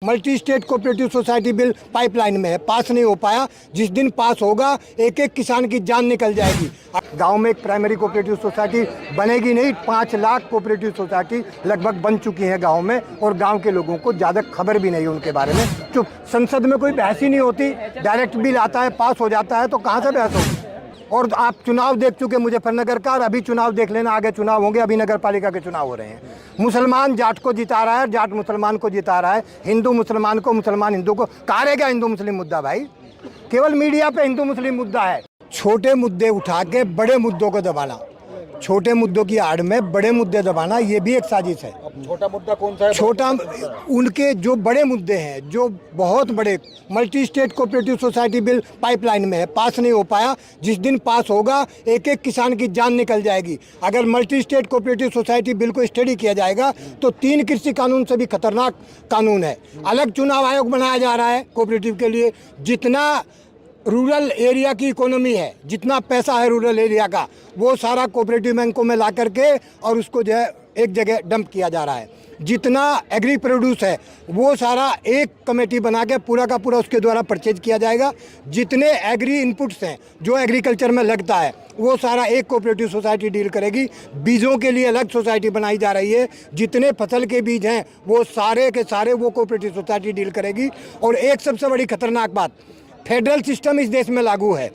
Multi state cooperative society bill pipeline में है, पास नहीं हो पाया। जिस दिन पास होगा एक एक किसान की जान निकल जाएगी। गांव में एक प्राइमरी कोऑपरेटिव सोसाइटी बनेगी नहीं, 5 लाख कोऑपरेटिव सोसाइटी लगभग बन चुकी हैं गांव में, और गांव के लोगों को ज़्यादा खबर भी नहीं उनके बारे में। चुप, संसद में कोई बहस ही नहीं होती, डायरेक्ट बिल आता है, पास हो जाता है, तो कहाँ से बहस होगी। और आप चुनाव देख चुके मुजफ्फरनगर का, और अभी चुनाव देख लेना, आगे चुनाव होंगे, अभी नगर पालिका के चुनाव हो रहे हैं। मुसलमान जाट को जिता रहा है, जाट मुसलमान को जिता रहा है, हिंदू मुसलमान को, मुसलमान हिंदू को। कहाँ रहेगा हिंदू मुस्लिम मुद्दा भाई? केवल मीडिया पे हिंदू मुस्लिम मुद्दा है। छोटे मुद्दे उठा के बड़े मुद्दों को दबाना, छोटे मुद्दों की आड़ में बड़े मुद्दे दबाना, ये भी एक साजिश है। छोटा मुद्दा कौन सा है? छोटा, उनके जो बड़े मुद्दे हैं, जो बहुत बड़े, multi state cooperative society bill pipeline में है, पास नहीं हो पाया। जिस दिन पास होगा एक एक किसान की जान निकल जाएगी। अगर multi state cooperative society bill को स्टडी किया जाएगा तो 3 कृषि कानून से भी खतरनाक कानून है। अलग चुनाव आयोग बनाया जा रहा है कोऑपरेटिव के लिए। जितना रूरल एरिया की इकोनॉमी है, जितना पैसा है रूरल एरिया का, वो सारा कोऑपरेटिव बैंकों में ला करके और उसको जो है एक जगह डंप किया जा रहा है। जितना एग्री प्रोड्यूस है वो सारा एक कमेटी बना के पूरा का पूरा उसके द्वारा परचेज किया जाएगा। जितने एग्री इनपुट्स हैं जो एग्रीकल्चर में लगता है वो सारा एक कोऑपरेटिव सोसाइटी डील करेगी। बीजों के लिए अलग सोसाइटी बनाई जा रही है। जितने फसल के बीज हैं वो सारे के सारे वो कोऑपरेटिव सोसाइटी डील करेगी। और एक सबसे बड़ी खतरनाक बात, फेडरल सिस्टम इस देश में लागू है,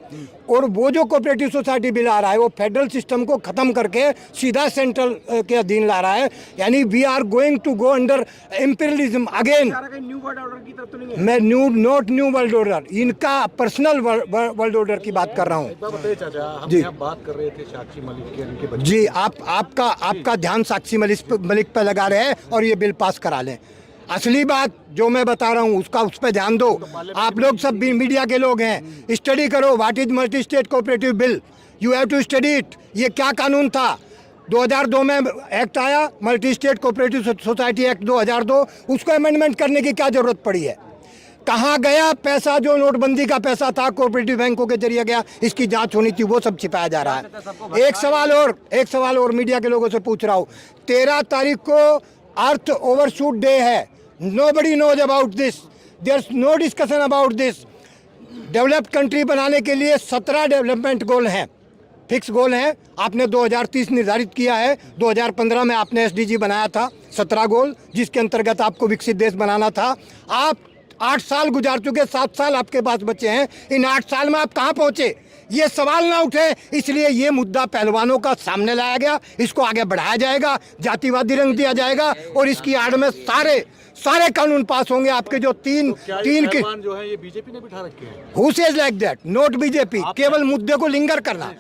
और वो जो कोऑपरेटिव सोसाइटी बिल आ रहा है वो फेडरल सिस्टम को खत्म करके सीधा सेंट्रल के अधीन ला रहा है। यानी we are going to go under imperialism again. New world order की तरफ तो नहीं है? मैं नॉट न्यू वर्ल्ड ऑर्डर, इनका पर्सनल वर्ल्ड ऑर्डर की बात कर रहा हूँ। बताइए चाचा, हम जी, यहाँ बात कर रहे थे साक्षी मलिक के, उनके बच्चे। जी, आपका ध्यान साक्षी मलिक पे लगा रहे हैं और ये बिल पास करा लें। असली बात जो मैं बता रहा हूँ उसका उस पर ध्यान दो। आप लोग सब मीडिया के लोग हैं, स्टडी करो what is multi state cooperative bill. You have to study it. ये क्या कानून था? 2002 में एक्ट आया, multi state cooperative society act 2002। उसको अमेंडमेंट करने की क्या जरूरत पड़ी है? कहाँ गया पैसा जो नोटबंदी का पैसा था कोऑपरेटिव बैंकों के जरिए गया? इसकी जांच होनी थी, वो सब छिपाया जा रहा है। एक सवाल और मीडिया के लोगों से पूछ रहा हूँ। 13 तारीख को अर्थ ओवरशूट डे है। Nobody knows about this. There's no discussion about this. Developed country बनाने के लिए 17 डेवलपमेंट गोल हैं, फिक्स गोल हैं। आपने 2030 निर्धारित किया है, 2015 में आपने एसडीजी बनाया था 17 गोल, जिसके अंतर्गत आपको विकसित देश बनाना था। आप 8 साल गुजार चुके, 7 साल आपके पास बचे हैं। इन 8 साल में आप कहाँ पहुँचे? ये सवाल ना उठे, इसलिए ये मुद्दा पहलवानों का सामने लाया गया। इसको आगे बढ़ाया जाएगा, जातिवादी रंग दिया जाएगा, और इसकी आड़ में सारे कानून पास होंगे। आपके जो तीन के जो है ये बीजेपी ने बिठा रखे हैं। Who says like that? Not BJP. केवल मुद्दे को लिंगर करना।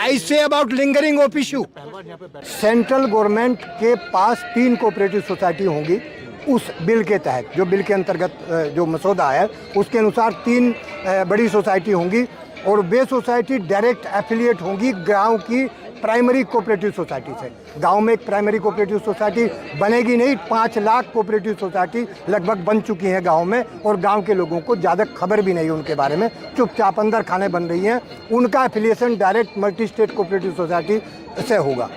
I say about lingering of issue। Central government के पास 3 कोऑपरेटिव सोसाइटी होंगी उस बिल के तहत। जो बिल के अंतर्गत जो मसौदा है उसके अनुसार 3 बड़ी सोसाइटी होंगी, और वे सोसाइटी डायरेक्ट एफिलिएट होंगी गांव की प्राइमरी कोऑपरेटिव सोसाइटी से। गांव में एक प्राइमरी कोऑपरेटिव सोसाइटी बनेगी नहीं, 5 लाख कोऑपरेटिव सोसाइटी लगभग बन चुकी हैं गांव में, और गांव के लोगों को ज़्यादा खबर भी नहीं उनके बारे में। चुपचाप अंदर खाने बन रही हैं। उनका affiliation direct multi state cooperative society से होगा।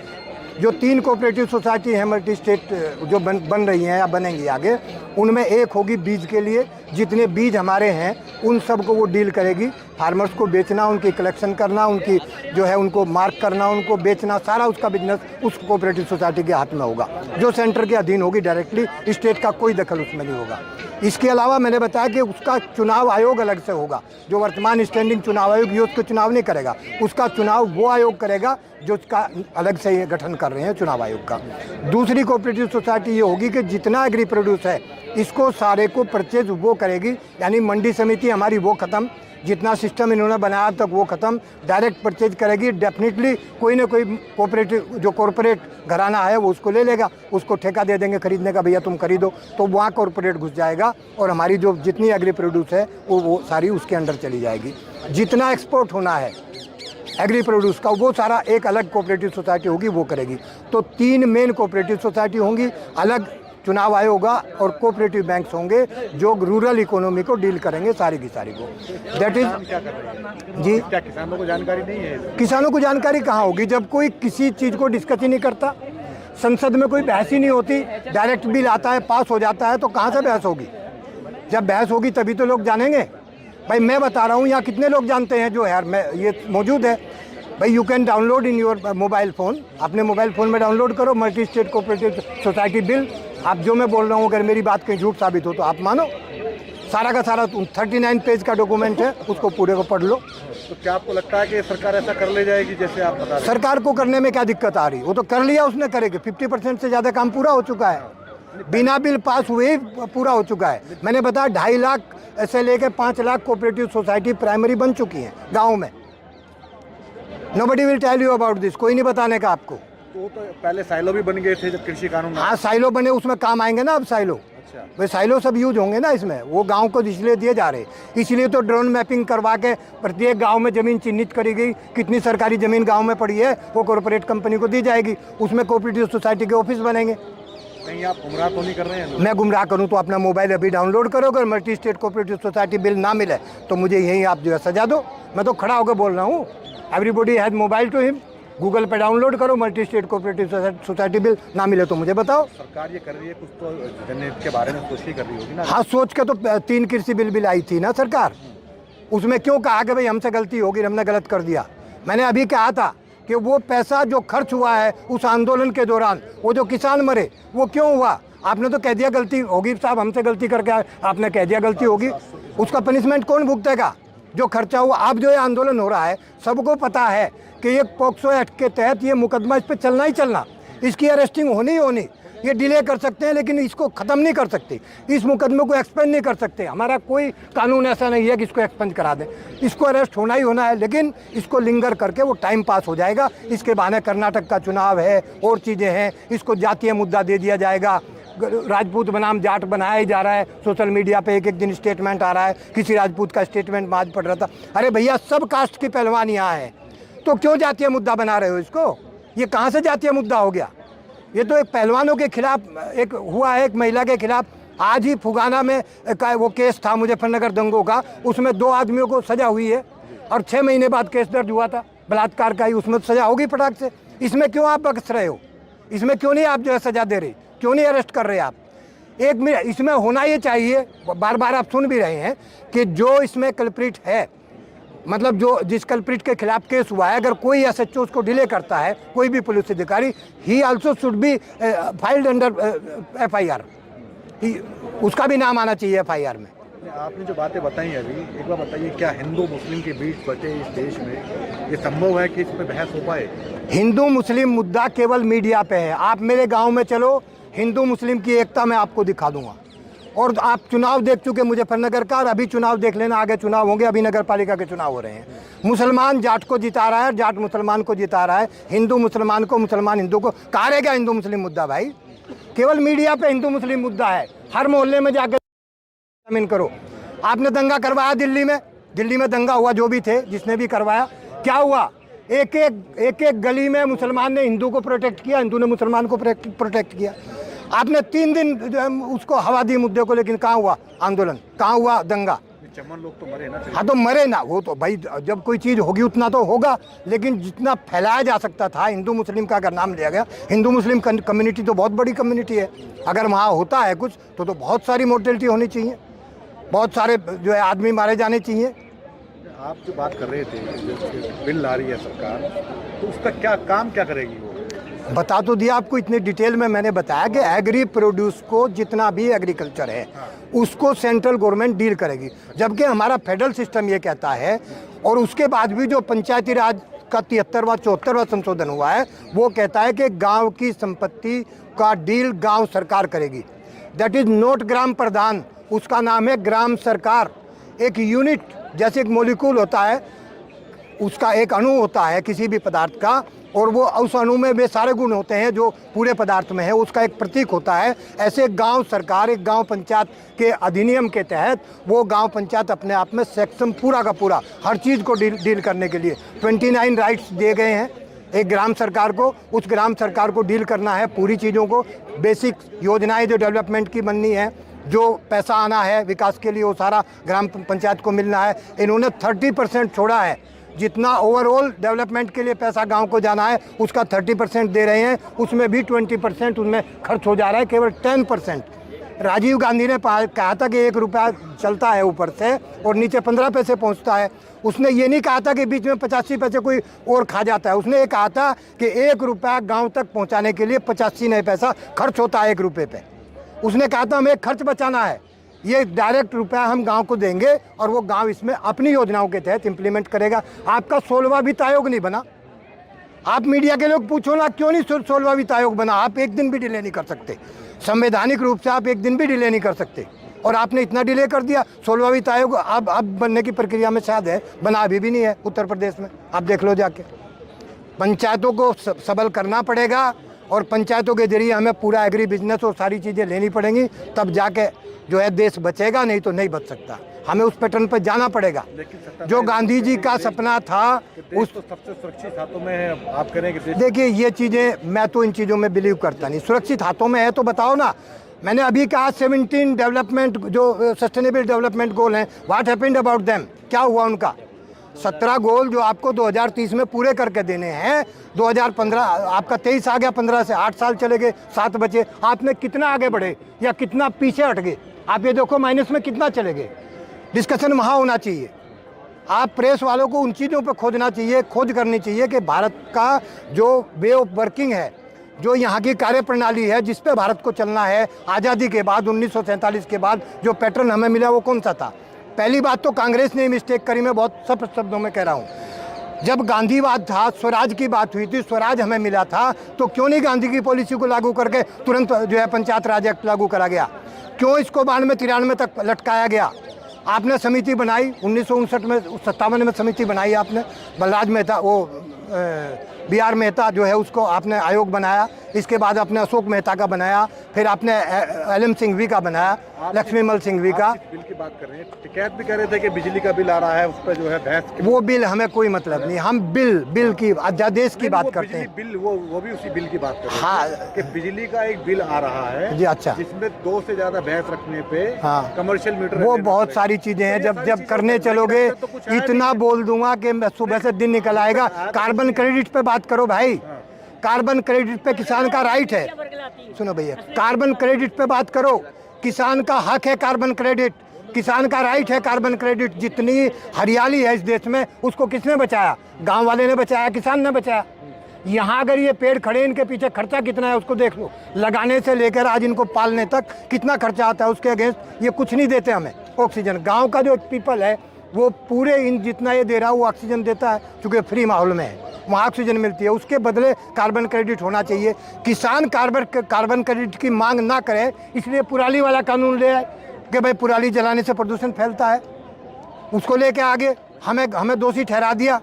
जो 3 कोऑपरेटिव सोसाइटी हैं मल्टी स्टेट जो बन रही हैं या बनेंगी आगे, उनमें एक होगी बीज के लिए। जितने बीज हमारे हैं उन सब को वो डील करेगी। फार्मर्स को बेचना, उनकी कलेक्शन करना, उनकी जो है उनको मार्क करना, उनको बेचना, सारा उसका बिजनेस उस कोऑपरेटिव सोसाइटी के हाथ में होगा, जो सेंटर के अधीन होगी डायरेक्टली। स्टेट का कोई दखल उसमें नहीं होगा। इसके अलावा मैंने बताया कि उसका चुनाव आयोग अलग से होगा। जो वर्तमान स्टैंडिंग चुनाव आयोग, ये उसको चुनाव नहीं करेगा, उसका चुनाव वो आयोग करेगा जो उसका अलग से ये गठन कर रहे हैं चुनाव आयोग का। दूसरी कोऑपरेटिव सोसाइटी ये होगी कि जितना एग्री प्रोड्यूस है इसको सारे को परचेज वो करेगी। यानी मंडी समिति हमारी वो ख़त्म, जितना सिस्टम इन्होंने बनाया तक वो ख़त्म, डायरेक्ट परचेज करेगी। डेफिनेटली कोई ना कोई कोऑपरेटिव जो कॉरपोरेट घराना है वो उसको ले लेगा, उसको ठेका दे देंगे खरीदने का, भैया तुम खरीदो, तो वहाँ कॉरपोरेट घुस जाएगा और हमारी जो जितनी एग्री प्रोड्यूस है वो सारी उसके अंडर चली जाएगी। जितना एक्सपोर्ट होना है एग्री प्रोड्यूस का वो सारा एक अलग कोऑपरेटिव सोसाइटी होगी, वो करेगी। तो 3 मेन कोऑपरेटिव सोसाइटी होंगी, अलग चुनाव आयोग होगा, और कोऑपरेटिव बैंक्स होंगे जो रूरल इकोनॉमी को डील करेंगे सारी की सारी को। दैट इज जी। क्या किसानों को जानकारी नहीं है? किसानों को जानकारी कहाँ होगी जब कोई किसी चीज़ को डिस्कस ही नहीं करता? संसद में कोई बहस ही नहीं होती, डायरेक्ट बिल आता है, पास हो जाता है, तो कहाँ से बहस होगी? जब बहस होगी तभी तो लोग जानेंगे। भाई मैं बता रहा हूँ यहाँ कितने लोग जानते हैं जो यार मैं ये मौजूद है। भाई you can download in your mobile phone, अपने मोबाइल फ़ोन में डाउनलोड करो multi state cooperative society bill. आप जो मैं बोल रहा हूँ अगर मेरी बात कहीं झूठ साबित हो तो आप मानो। सारा का सारा 39 पेज का डॉक्यूमेंट है, उसको पूरे को पढ़ लो। तो क्या आपको लगता है कि सरकार ऐसा कर ले जाएगी जैसे आप बता रहे हैं? सरकार को करने में क्या दिक्कत आ रही? वो तो कर लिया उसने, करेगी। 50% से ज़्यादा काम पूरा हो चुका है, बिना बिल पास हुए ही पूरा हो चुका है। मैंने बताया 2.5 लाख ऐसे लेके 5 लाख कोऑपरेटिव सोसाइटी प्राइमरी बन चुकी हैं गाँव में। Nobody will tell you about this, कोई नहीं बताने का आपको। तो पहले साइलो भी बन गए थे जब कृषि कानून। हाँ साइलो बने, उसमें काम आएंगे ना अब साइलो। अच्छा, वे साइलो सब यूज होंगे ना इसमें। वो गांव को इसलिए दिए जा रहे, इसलिए तो ड्रोन मैपिंग करवा के प्रत्येक गांव में ज़मीन चिन्हित करी गई। कितनी सरकारी ज़मीन गांव में पड़ी है वो कॉरपोरेट कंपनी को दी जाएगी, उसमें कोऑपरेटिव सोसाइटी के ऑफिस बनेंगे। कहीं आप गुमराह तो नहीं कर रहे हैं? मैं गुमराह करूँ तो अपना मोबाइल अभी डाउनलोड करो। अगर multi state cooperative society bill ना मिले तो मुझे यहीं आप जो है सजा दो। मैं तो खड़ा होकर बोल रहा हूँ, everybody has mobile to him. Google पे डाउनलोड करो multi state cooperative society bill, ना मिले तो मुझे बताओ। सरकार ये कर रही है कुछ तो जनहित के बारे में सोच के कर रही होगी ना। हाँ सोच के तो 3 कृषि बिल लाई थी ना सरकार। उसमें क्यों कहा कि भाई हमसे गलती होगी, हमने गलत कर दिया? मैंने अभी कहा था कि वो पैसा जो खर्च हुआ है उस आंदोलन के दौरान, वो जो किसान मरे वो क्यों हुआ? आपने तो कह दिया गलती होगी साहब, हमसे गलती करके आपने कह दिया गलती होगी। उसका पनिशमेंट कौन भुगतेगा? जो खर्चा हुआ। अब जो ये आंदोलन हो रहा है सबको पता है कि ये पॉक्सो एक्ट के तहत ये मुकदमा इस पर चलना ही चलना, इसकी अरेस्टिंग होनी ही होनी। ये डिले कर सकते हैं लेकिन इसको ख़त्म नहीं कर सकते, इस मुकदमे को एक्सपेंड नहीं कर सकते। हमारा कोई कानून ऐसा नहीं है कि इसको एक्सपेंड करा दें। इसको अरेस्ट होना ही होना है, लेकिन इसको लिंगर करके वो टाइम पास हो जाएगा। इसके बहाने कर्नाटक का चुनाव है और चीज़ें हैं, इसको जातीय मुद्दा दे दिया जाएगा। राजपूत बनाम जाट बनाया ही जा रहा है। सोशल मीडिया पे एक दिन स्टेटमेंट आ रहा है, किसी राजपूत का स्टेटमेंट मैं आज पढ़ रहा था। अरे भैया सब कास्ट की पहलवान यहाँ है, तो क्यों जातीय मुद्दा बना रहे हो इसको? ये कहाँ से जातीय मुद्दा हो गया? ये तो एक पहलवानों के खिलाफ एक हुआ है, एक महिला के खिलाफ। आज ही फुगाना में वो केस था मुजफ्फरनगर दंगों का, उसमें 2 आदमियों को सजा हुई है और 6 महीने बाद केस दर्ज हुआ था बलात्कार का ही, उसमें तो सजा होगी फटाक से। इसमें क्यों आप बख्श रहे हो? इसमें क्यों नहीं आप जो है सजा दे रहे, क्यों नहीं अरेस्ट कर रहे आप? एक मिनट, इसमें होना ये चाहिए, बार बार आप सुन भी रहे हैं कि जो इसमें कल्प्रिट है, मतलब जो जिस कल्प्रिट के खिलाफ केस हुआ है, अगर कोई एसएचओ उसको डिले करता है, कोई भी पुलिस अधिकारी, ही also should be filed under FIR. उसका भी नाम आना चाहिए एफआईआर में। आपने जो बातें बताई अभी, एक बार बताइए, क्या हिंदू मुस्लिम के बीच बचे इस देश में ये संभव है कि इस पर बहस हो पाए? हिंदू मुस्लिम मुद्दा केवल मीडिया पे है। आप मेरे गांव में चलो, हिंदू मुस्लिम की एकता मैं आपको दिखा दूंगा। और आप चुनाव देख चुके मुजफ्फरनगर का, और अभी चुनाव देख लेना, आगे चुनाव होंगे, अभी नगर पालिका के चुनाव हो रहे हैं। मुसलमान जाट को जिता रहा है, जाट मुसलमान को जिता रहा है, हिंदू मुसलमान को, मुसलमान हिंदू को। कहाँ रह गया हिंदू मुस्लिम मुद्दा भाई? केवल मीडिया पे हिंदू मुस्लिम मुद्दा है। हर मोहल्ले में जाकर जमीन करो। आपने दंगा करवाया दिल्ली में दंगा हुआ, जो भी थे, जिसने भी करवाया, क्या हुआ? एक एक गली में मुसलमान ने हिंदू को प्रोटेक्ट किया, हिंदू ने मुसलमान को प्रोटेक्ट किया। आपने 3 दिन उसको हवा दी मुद्दे को, लेकिन कहाँ हुआ आंदोलन, कहाँ हुआ दंगा? चमन लोग तो मरे ना। हाँ तो मरे ना, वो तो भाई जब कोई चीज़ होगी उतना तो होगा, लेकिन जितना फैलाया जा सकता था हिंदू मुस्लिम का अगर नाम लिया गया, हिंदू मुस्लिम कम्युनिटी तो बहुत बड़ी कम्युनिटी है। अगर वहाँ होता है कुछ तो बहुत सारी मोर्टेलिटी होनी चाहिए, बहुत सारे जो है आदमी मारे जाने चाहिए। आप जो बात कर रहे थे, जो बिल ला रही है सरकार, तो उसका क्या काम क्या करेगी वो? बता तो दिया आपको, इतने डिटेल में मैंने बताया कि एग्री प्रोड्यूस को, जितना भी एग्रीकल्चर है उसको सेंट्रल गवर्नमेंट डील करेगी, जबकि हमारा फेडरल सिस्टम ये कहता है। और उसके बाद भी जो पंचायती राज का 73वां 74वां संशोधन हुआ है, वो कहता है कि गांव की संपत्ति का डील गांव सरकार करेगी। दैट इज़ नॉट ग्राम प्रधान, उसका नाम है ग्राम सरकार। एक यूनिट, जैसे एक मोलिक्यूल होता है, उसका एक अणु होता है किसी भी पदार्थ का, और वो उस अणु में वे सारे गुण होते हैं जो पूरे पदार्थ में है, उसका एक प्रतीक होता है। ऐसे गांव सरकार, एक गांव पंचायत के अधिनियम के तहत वो गांव पंचायत अपने आप में सक्षम पूरा का पूरा हर चीज़ को डील करने के लिए 29 राइट्स दिए गए हैं एक ग्राम सरकार को। उस ग्राम सरकार को डील करना है पूरी चीज़ों को, बेसिक योजनाएं जो डेवलपमेंट की बननी है, जो पैसा आना है विकास के लिए, वो सारा ग्राम पंचायत को मिलना है। इन्होंने 30% छोड़ा है, जितना ओवरऑल डेवलपमेंट के लिए पैसा गांव को जाना है उसका 30% दे रहे हैं, उसमें भी 20% उनमें खर्च हो जा रहा है। केवल 10% राजीव गांधी ने कहा था कि 1 रुपया चलता है ऊपर से और नीचे 15 पैसे पहुंचता है। उसने ये नहीं कहा था कि बीच में 85 पैसे कोई और खा जाता है। उसने ये कहा था कि 1 रुपया गांव तक पहुंचाने के लिए 85 नहीं पैसा खर्च होता है 1 रुपये पे। उसने कहा था हमें खर्च बचाना है, ये डायरेक्ट रुपया हम गांव को देंगे और वो गांव इसमें अपनी योजनाओं के तहत इम्प्लीमेंट करेगा। आपका 16वां वित्त आयोग नहीं बना। आप मीडिया के लोग पूछो ना क्यों नहीं 16वां वित्त आयोग बना। आप एक दिन भी डिले नहीं कर सकते, संवैधानिक रूप से आप एक दिन भी डिले नहीं कर सकते, और आपने इतना डिले कर दिया। 16वां वित्त आयोग अब बनने की प्रक्रिया में शायद है, बना अभी भी नहीं है उत्तर प्रदेश में। आप देख लो जाके। पंचायतों को सबल करना पड़ेगा और पंचायतों के जरिए हमें पूरा एग्री बिजनेस और सारी चीज़ें लेनी पड़ेंगी, तब जाके जो है देश बचेगा, नहीं तो नहीं बच सकता। हमें उस पैटर्न पर जाना पड़ेगा। जो गांधी जी का सपना था उस तो सबसे सुरक्षित हाथों में है। आप करें कि देखिए ये चीज़ें, मैं तो इन चीज़ों में बिलीव करता नहीं। सुरक्षित हाथों में है तो बताओ ना। मैंने अभी कहा 17 डेवलपमेंट जो सस्टेनेबल डेवलपमेंट गोल हैं, व्हाट हैपेंड अबाउट देम, क्या हुआ उनका? 17 गोल जो आपको 2030 में पूरे करके देने हैं, 2015 आपका 23 आ गया, 15 से 8 साल चले गए, 7 बचे। आपने कितना आगे बढ़े या कितना पीछे हट गए? आप ये देखो माइनस में कितना चले गए। डिस्कशन वहाँ होना चाहिए। आप प्रेस वालों को उन चीज़ों पर खोजना चाहिए, खोज करनी चाहिए कि भारत का जो वे ऑफ वर्किंग है, जो यहाँ की कार्यप्रणाली है, जिस पे भारत को चलना है आज़ादी के बाद 1947 के बाद जो पैटर्न हमें मिला वो कौन सा था? पहली बात तो कांग्रेस ने मिस्टेक करी, मैं बहुत सख्त शब्दों में कह रहा हूँ। जब गांधीवाद था, स्वराज की बात हुई थी, स्वराज हमें मिला था, तो क्यों नहीं गांधी की पॉलिसी को लागू करके तुरंत जो है पंचायत राज एक्ट लागू करा गया? क्यों इसको 92-93 तक लटकाया गया? आपने समिति बनाई 1959 में, 57 में समिति बनाई आपने, बलराज मेहता वो BR मेहता जो है उसको आपने आयोग बनाया। इसके बाद आपने अशोक मेहता का बनाया, फिर आपने LM सिंघवी का बनाया, लक्ष्मीमल सिंघवी का। बिल की बात कर रहे हैं, टिकैत भी कह रहे थे कि बिजली का बिल आ रहा है, उस पर जो है बहस। वो बिल हमें कोई मतलब नहीं, हम बिल की अध्यादेश की बात करते हैं। बिल वो भी उसी बिल की बात कर रहे हैं। हाँ, कि बिजली का एक बिल आ रहा है जी, अच्छा, जिसमें 2 से ज्यादा भैंस रखने पे हाँ, कमर्शियल मीटर, वो बहुत सारी चीजें हैं। जब करने चलोगे इतना बोल दूंगा कि सुबह से दिन निकल आएगा। कार्बन क्रेडिट पे बात करो भाई, कार्बन क्रेडिट पे किसान का राइट है। सुनो भैया, कार्बन क्रेडिट पे बात करो, किसान का हक है कार्बन क्रेडिट, किसान का राइट है कार्बन क्रेडिट। जितनी हरियाली है इस देश में उसको किसने बचाया? गांव वाले ने बचाया, किसान ने बचाया। यहाँ अगर ये पेड़ खड़े, इनके पीछे खर्चा कितना है उसको देख लो। लगाने से लेकर आज इनको पालने तक कितना खर्चा आता है, उसके अगेंस्ट ये कुछ नहीं देते हमें ऑक्सीजन। गाँव का जो पीपल है वो पूरे इन जितना ये दे रहा है वो ऑक्सीजन देता है, चूँकि फ्री माहौल में है, वहाँ ऑक्सीजन मिलती है। उसके बदले कार्बन क्रेडिट होना चाहिए। किसान कार्बन क्रेडिट की मांग ना करे, इसलिए पुराली वाला कानून ले आए कि भाई पुराली जलाने से प्रदूषण फैलता है, उसको लेके आगे हमें दोषी ठहरा दिया।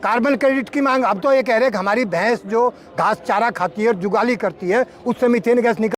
कार्बन क्रेडिट की मांग, अब तो ये कह रहे हैं कि हमारी भैंस जो घास चारा खाती है और जुगाली करती है उससे मीथेन गैस निकल